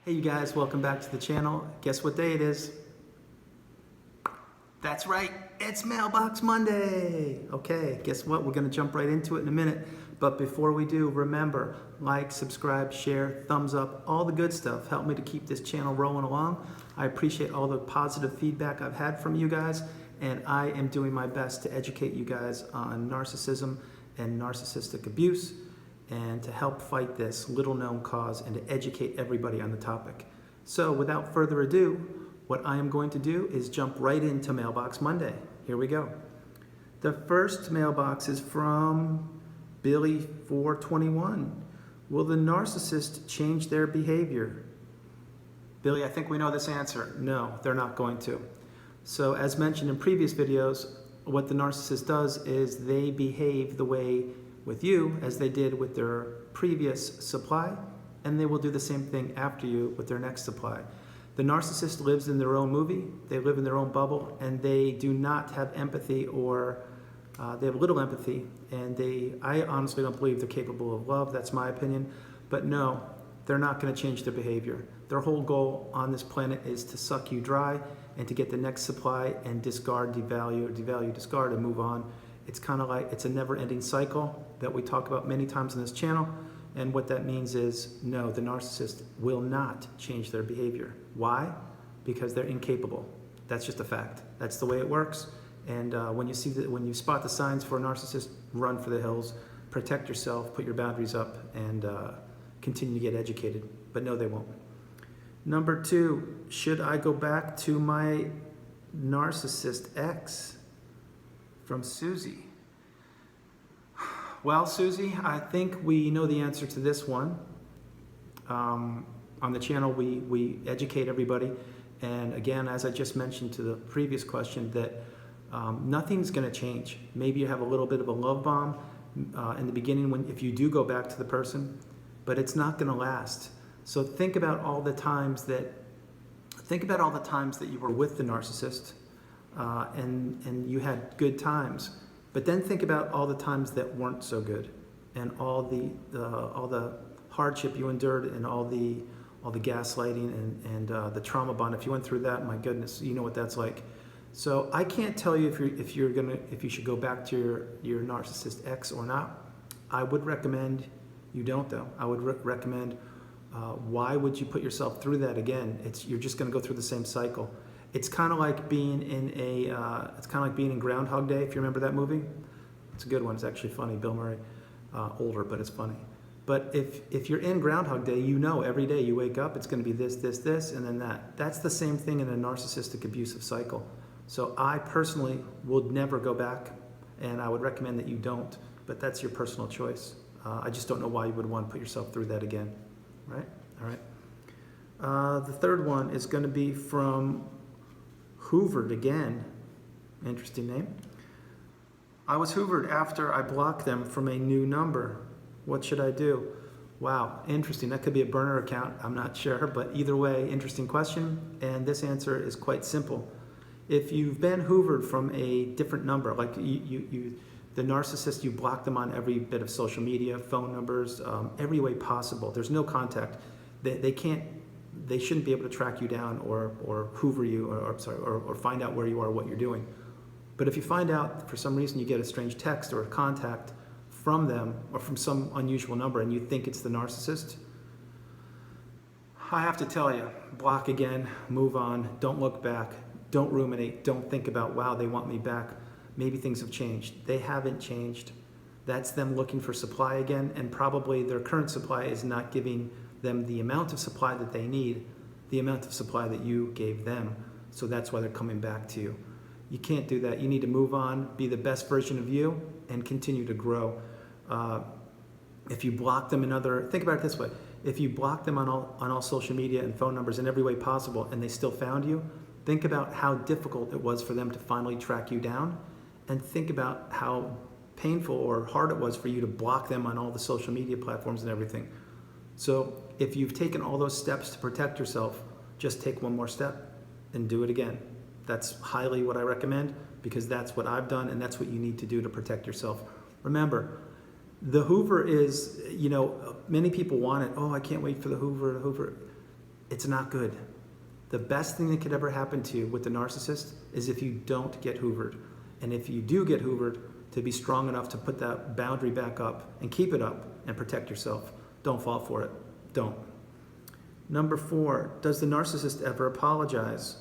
Hey you guys, welcome back to the channel. Guess what day it is? That's right, it's Mailbox Monday. Okay, guess what? We're gonna jump right into it in a minute. But before we do, remember, like, subscribe, share, thumbs up, all the good stuff. Help me to keep this channel rolling along. I appreciate all the positive feedback I've had from you guys, and I am doing my best to educate you guys on narcissism and narcissistic abuse, and to help fight this little known cause and to educate everybody on the topic. So without further ado, what I am going to do is jump right into Mailbox Monday. Here we go. The first mailbox is from Billy 421. Will the narcissist change their behavior? Billy, I think we know this answer. No, they're not going to. So as mentioned in previous videos, what the narcissist does is they behave the way with you as they did with their previous supply, and they will do the same thing after you with their next supply. The narcissist lives in their own movie, they live in their own bubble, and they do not have empathy, or they have little empathy, and I honestly don't believe they're capable of love. That's my opinion. But no, they're not going to change their behavior. Their whole goal on this planet is to suck you dry and to get the next supply and discard, devalue, discard, and move on. It's kind of like, it's a never-ending cycle that we talk about many times on this channel. And what that means is, no, the narcissist will not change their behavior. Why? Because they're incapable. That's just a fact. That's the way it works. And when you spot the signs for a narcissist, run for the hills, protect yourself, put your boundaries up, and continue to get educated. But no, they won't. Number 2, should I go back to my narcissist ex? From Susie. Well, Susie, I think we know the answer to this one. On the channel, we educate everybody. And again, as I just mentioned to the previous question, that nothing's going to change. Maybe you have a little bit of a love bomb in the beginning if you do go back to the person, but it's not going to last. So think about all the times that you were with the narcissist. And you had good times, but then think about all the times that weren't so good, and all the hardship you endured, and all the gaslighting and the trauma bond. If you went through that, my goodness, you know what that's like. So I can't tell you if you should go back to your narcissist ex or not. I would recommend you don't, though. I would recommend. Why would you put yourself through that again? You're just going to go through the same cycle. It's kind of like being in Groundhog Day, if you remember that movie. It's a good one. It's actually funny. Bill Murray, older, but it's funny. But if you're in Groundhog Day, you know every day you wake up, it's going to be this, and then that. That's the same thing in a narcissistic abusive cycle. So I personally would never go back, and I would recommend that you don't. But that's your personal choice. I just don't know why you would want to put yourself through that again. Right? All right. The third one is going to be from Hoovered again. Interesting name. I was hoovered after I blocked them from a new number. What should I do? Wow, interesting. That could be a burner account. I'm not sure, but either way, interesting question. And this answer is quite simple. If you've been hoovered from a different number, like the narcissist, you block them on every bit of social media, phone numbers, every way possible. There's no contact. They shouldn't be able to track you down or hoover you or find out where you are, what you're doing. But if you find out for some reason you get a strange text or a contact from them or from some unusual number and you think it's the narcissist, I have to tell you, block again, move on, don't look back, don't ruminate, don't think about, wow, they want me back. Maybe things have changed. They haven't changed. That's them looking for supply again, and probably their current supply is not giving them the amount of supply that they need, the amount of supply that you gave them. So that's why they're coming back to you. You can't do that. You need to move on, be the best version of you, and continue to grow. If you block them think about it this way. If you block them on all social media and phone numbers in every way possible, and they still found you, think about how difficult it was for them to finally track you down, and think about how painful or hard it was for you to block them on all the social media platforms and everything. So if you've taken all those steps to protect yourself, just take one more step and do it again. That's highly what I recommend, because that's what I've done, and that's what you need to do to protect yourself. Remember, the Hoover is, many people want it. Oh, I can't wait for the Hoover. it's not good. The best thing that could ever happen to you with the narcissist is if you don't get hoovered. And if you do get hoovered, to be strong enough to put that boundary back up and keep it up and protect yourself. Don't fall for it. Don't. Number 4, does the narcissist ever apologize?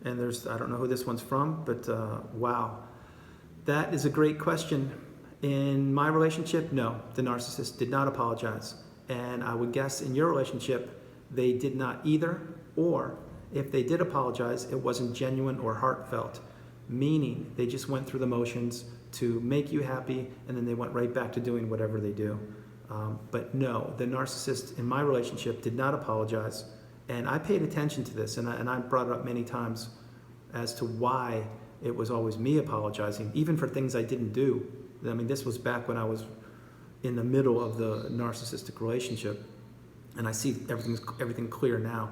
And I don't know who this one's from, but wow. That is a great question. In my relationship, no, the narcissist did not apologize. And I would guess in your relationship, they did not either, or if they did apologize, it wasn't genuine or heartfelt, meaning they just went through the motions to make you happy, and then they went right back to doing whatever they do. But no, the narcissist in my relationship did not apologize. And I paid attention to this, and I brought it up many times as to why it was always me apologizing, even for things I didn't do. I mean, this was back when I was in the middle of the narcissistic relationship, and I see everything clear now.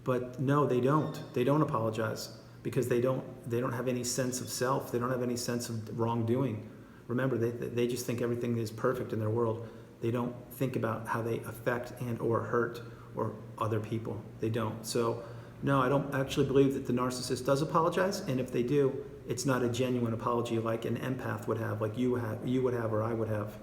But no, they don't. They don't apologize because they don't have any sense of self. They don't have any sense of wrongdoing. Remember, they just think everything is perfect in their world. They don't think about how they affect and or hurt or other people. They don't. So no, I don't actually believe that the narcissist does apologize, and if they do, it's not a genuine apology like an empath would have, like you would have, or I would have.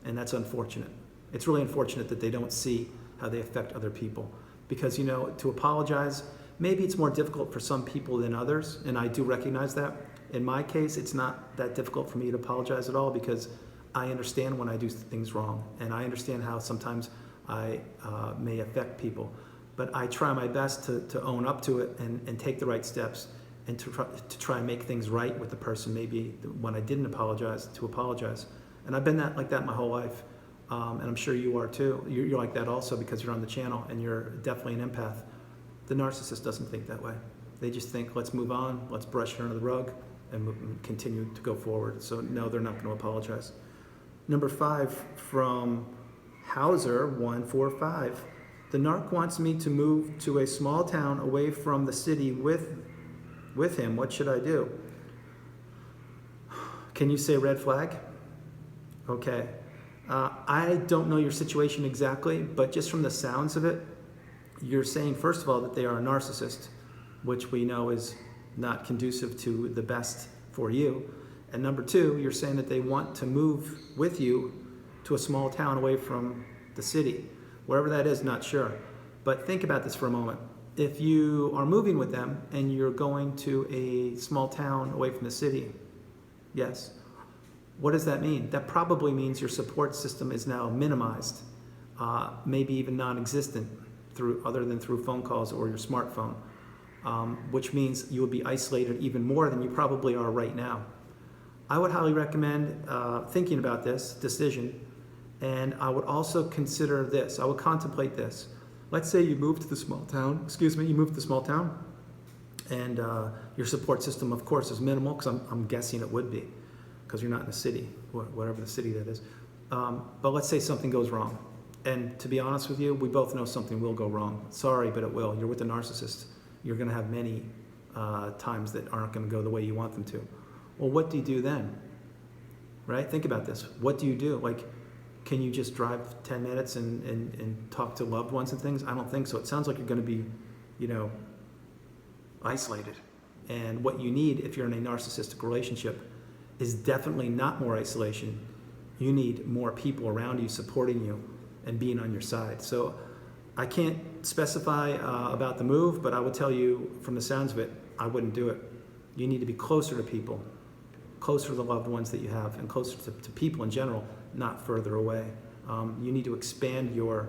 And that's unfortunate. It's really unfortunate that they don't see how they affect other people. Because, to apologize, maybe it's more difficult for some people than others, and I do recognize that. In my case, it's not that difficult for me to apologize at all because I understand when I do things wrong, and I understand how sometimes I may affect people. But I try my best to own up to it and take the right steps and to try and make things right with the person, maybe when I didn't apologize, to apologize. And I've been like that my whole life, and I'm sure you are too. You're like that also because you're on the channel and you're definitely an empath. The narcissist doesn't think that way. They just think, let's move on, let's brush it under the rug, and continue to go forward. So no, they're not going to apologize. Number 5 from Hauser 145. The narc wants me to move to a small town away from the city with him. What should I do? Can you say red flag? Okay. I don't know your situation exactly, but just from the sounds of it, you're saying, first of all, that they are a narcissist, which we know is not conducive to the best for you. And number 2, you're saying that they want to move with you to a small town away from the city. Wherever that is, not sure. But think about this for a moment. If you are moving with them and you're going to a small town away from the city, yes, what does that mean? That probably means your support system is now minimized, maybe even non-existent, other than through phone calls or your smartphone, which means you will be isolated even more than you probably are right now. I would highly recommend thinking about this decision, and I would also consider this. I would contemplate this. Let's say you move to the small town, and your support system, of course, is minimal, because I'm guessing it would be, because you're not in the city, whatever the city that is. But let's say something goes wrong. And to be honest with you, we both know something will go wrong. Sorry, but it will. You're with a narcissist. You're going to have many times that aren't going to go the way you want them to. Well, what do you do then? Right? Think about this. What do you do? Like, can you just drive 10 minutes and talk to loved ones and things? I don't think so. It sounds like you're going to be, isolated. And what you need if you're in a narcissistic relationship is definitely not more isolation. You need more people around you supporting you and being on your side. So I can't specify about the move, but I would tell you from the sounds of it, I wouldn't do it. You need to be closer to people, closer to the loved ones that you have, and closer to people in general, not further away. You need to expand your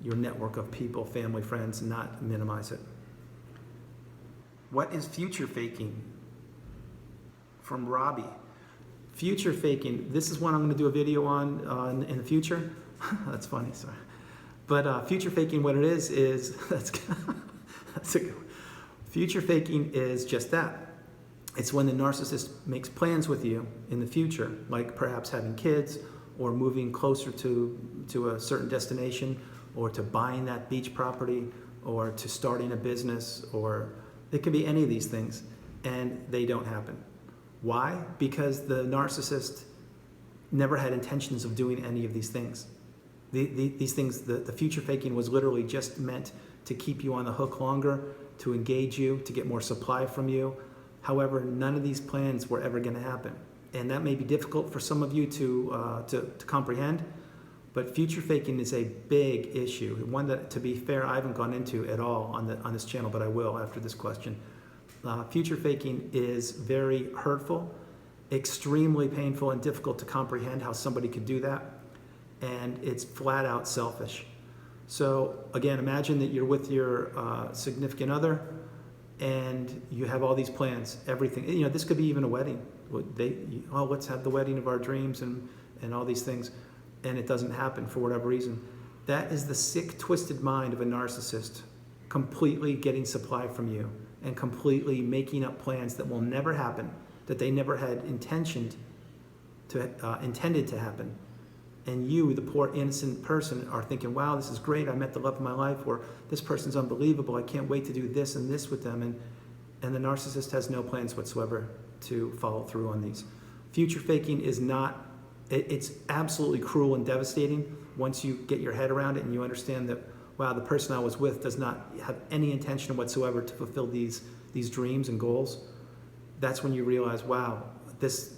network of people, family, friends, not minimize it. What is future faking? From Robbie. Future faking, this is one I'm going to do a video on in the future. That's funny, sorry. But future faking, what it is that's a good one. Future faking is just that. It's when the narcissist makes plans with you in the future, like perhaps having kids or moving closer to a certain destination, or to buying that beach property, or to starting a business, or it could be any of these things, and they don't happen. Why? Because the narcissist never had intentions of doing any of these things. These things, the future faking was literally just meant to keep you on the hook longer, to engage you, to get more supply from you. However, none of these plans were ever going to happen. And that may be difficult for some of you to comprehend, but future faking is a big issue. One that, to be fair, I haven't gone into at all on this channel, but I will after this question. Future faking is very hurtful, extremely painful and difficult to comprehend how somebody could do that. And it's flat out selfish. So again, imagine that you're with your significant other and you have all these plans, everything. You know, this could be even a wedding. Let's have the wedding of our dreams and all these things. And it doesn't happen for whatever reason. That is the sick, twisted mind of a narcissist, completely getting supply from you and completely making up plans that will never happen, that they never had intended to happen. And you, the poor innocent person, are thinking, wow, this is great, I met the love of my life, or this person's unbelievable, I can't wait to do this and this with them. And the narcissist has no plans whatsoever to follow through on these. Future faking is not, it's absolutely cruel and devastating once you get your head around it and you understand that, wow, the person I was with does not have any intention whatsoever to fulfill these dreams and goals. That's when you realize, wow, this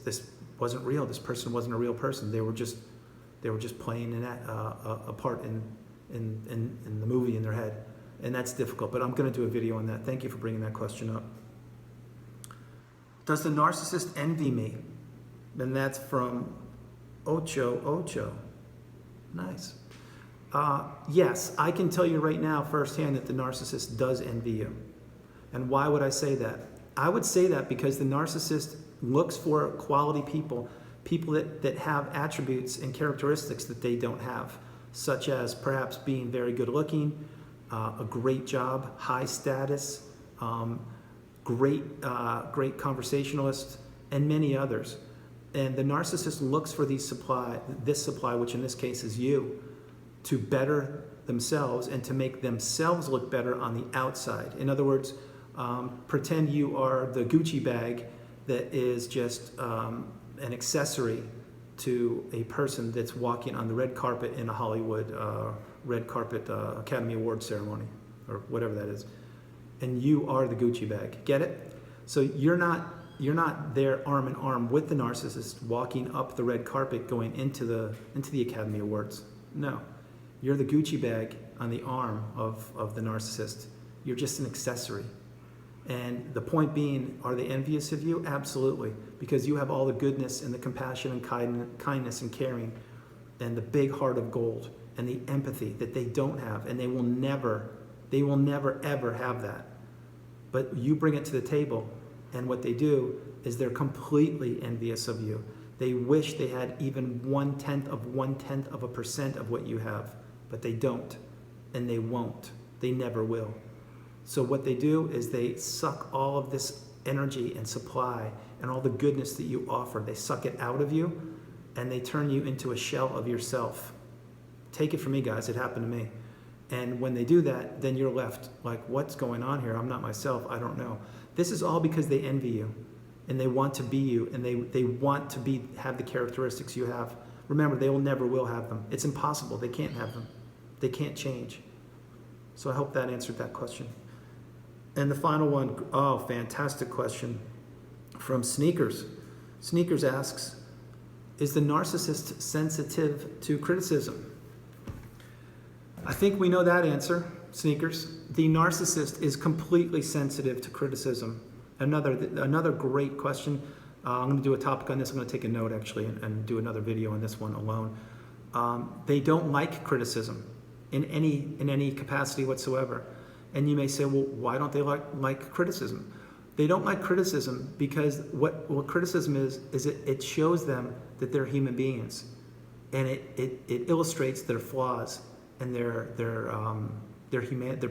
wasn't real. This person wasn't a real person. They were just playing a part in the movie in their head. And that's difficult, but I'm going to do a video on that. Thank you for bringing that question up. Does the narcissist envy me? And that's from Ocho. Nice. Yes, I can tell you right now firsthand that the narcissist does envy you. And why would I say that? I would say that because the narcissist looks for quality people that have attributes and characteristics that they don't have, such as perhaps being very good looking, a great job, high status, great conversationalist, and many others. And the narcissist looks for this supply, which in this case is you, to better themselves and to make themselves look better on the outside. In other words, pretend you are the Gucci bag that is just an accessory to a person that's walking on the red carpet in a Hollywood red carpet Academy Award ceremony or whatever that is. And you are the Gucci bag. Get it? So you're not there arm in arm with the narcissist walking up the red carpet going into the Academy Awards. No. You're the Gucci bag on the arm of the narcissist. You're just an accessory. And the point being, are they envious of you? Absolutely. Because you have all the goodness and the compassion and kindness and caring and the big heart of gold and the empathy that they don't have, and they will never ever have that. But you bring it to the table, and what they do is they're completely envious of you. They wish they had even 1/10 of a percent of what you have, but they don't, and they won't. They never will. So what they do is they suck all of this energy and supply and all the goodness that you offer. They suck it out of you, and they turn you into a shell of yourself. Take it from me, guys. It happened to me. And when they do that, then you're left like, what's going on here? I'm not myself. I don't know. This is all because they envy you, and they want to be you, and they want to have the characteristics you have. Remember, they will have them. It's impossible. They can't have them. They can't change. So I hope that answered that question. And the final one, oh, fantastic question from Sneakers. Sneakers asks, is the narcissist sensitive to criticism? I think we know that answer, Sneakers. The narcissist is completely sensitive to criticism. Another great question. I'm going to do a topic on this. I'm going to take a note, actually, and do another video on this one alone. They don't like criticism in any capacity whatsoever. And you may say, well, why don't they like criticism? They don't like criticism because what criticism is it shows them that they're human beings, and it illustrates their flaws and their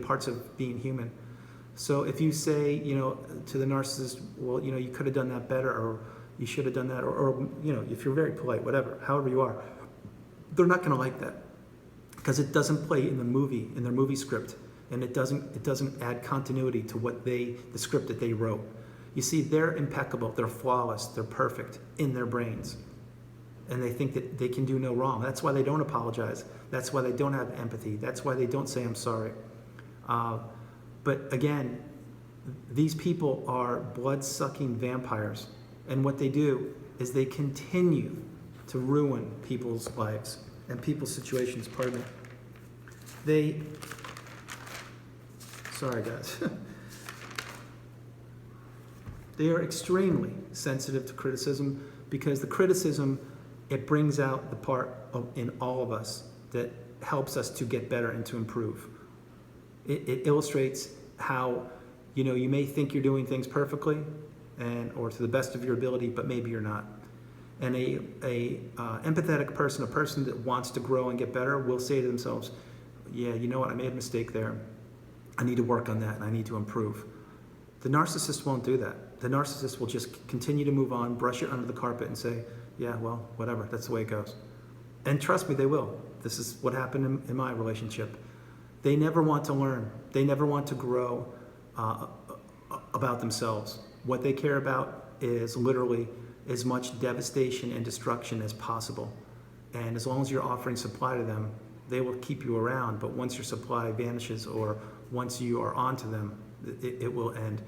parts of being human. So if you say, to the narcissist, well, you could have done that better, or you should have done that, or if you're very polite, whatever, however you are, they're not going to like that because it doesn't play in their movie script. And it doesn't add continuity to the script that they wrote. You see, they're impeccable, they're flawless, they're perfect in their brains. And they think that they can do no wrong. That's why they don't apologize. That's why they don't have empathy. That's why they don't say, I'm sorry. But again, these people are blood-sucking vampires. And what they do is they continue to ruin people's lives and people's situations, pardon me. Sorry guys. They are extremely sensitive to criticism because the criticism, it brings out the part in all of us that helps us to get better and to improve. It illustrates how, you may think you're doing things perfectly or to the best of your ability, but maybe you're not. And a empathetic person, a person that wants to grow and get better, will say to themselves, yeah, you know what, I made a mistake there. I need to work on that and I need to improve. The narcissist won't do that. The narcissist will just continue to move on, brush it under the carpet and say, yeah, well, whatever, that's the way it goes. And trust me, they will. This is what happened in my relationship. They never want to learn. They never want to grow about themselves. What they care about is literally as much devastation and destruction as possible. And as long as you're offering supply to them, they will keep you around. But once your supply vanishes or once you are onto them, it will end.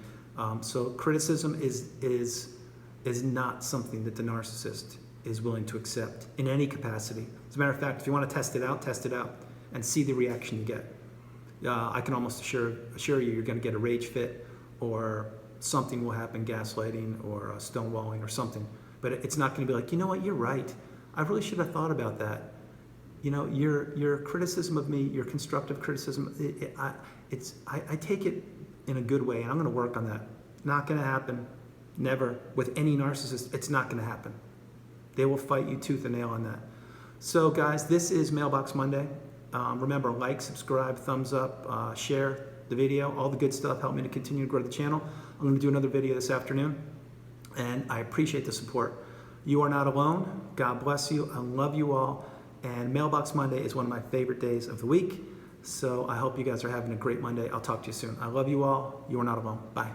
So criticism is not something that the narcissist is willing to accept in any capacity. As a matter of fact, if you want to test it out and see the reaction you get. I can almost assure you you're going to get a rage fit, or something will happen, gaslighting or stonewalling or something. But it's not going to be like, you know what, you're right. I really should have thought about that. Your criticism of me, your constructive criticism, I take it in a good way, and I'm going to work on that. Not going to happen. Never. With any narcissist, it's not going to happen. They will fight you tooth and nail on that. So guys, this is Mailbox Monday. Remember, like, subscribe, thumbs up, share the video, all the good stuff. Help me to continue to grow the channel. I'm going to do another video this afternoon, and I appreciate the support. You are not alone. God bless you. I love you all. And Mailbox Monday is one of my favorite days of the week. So I hope you guys are having a great Monday. I'll talk to you soon. I love you all. You are not alone. Bye.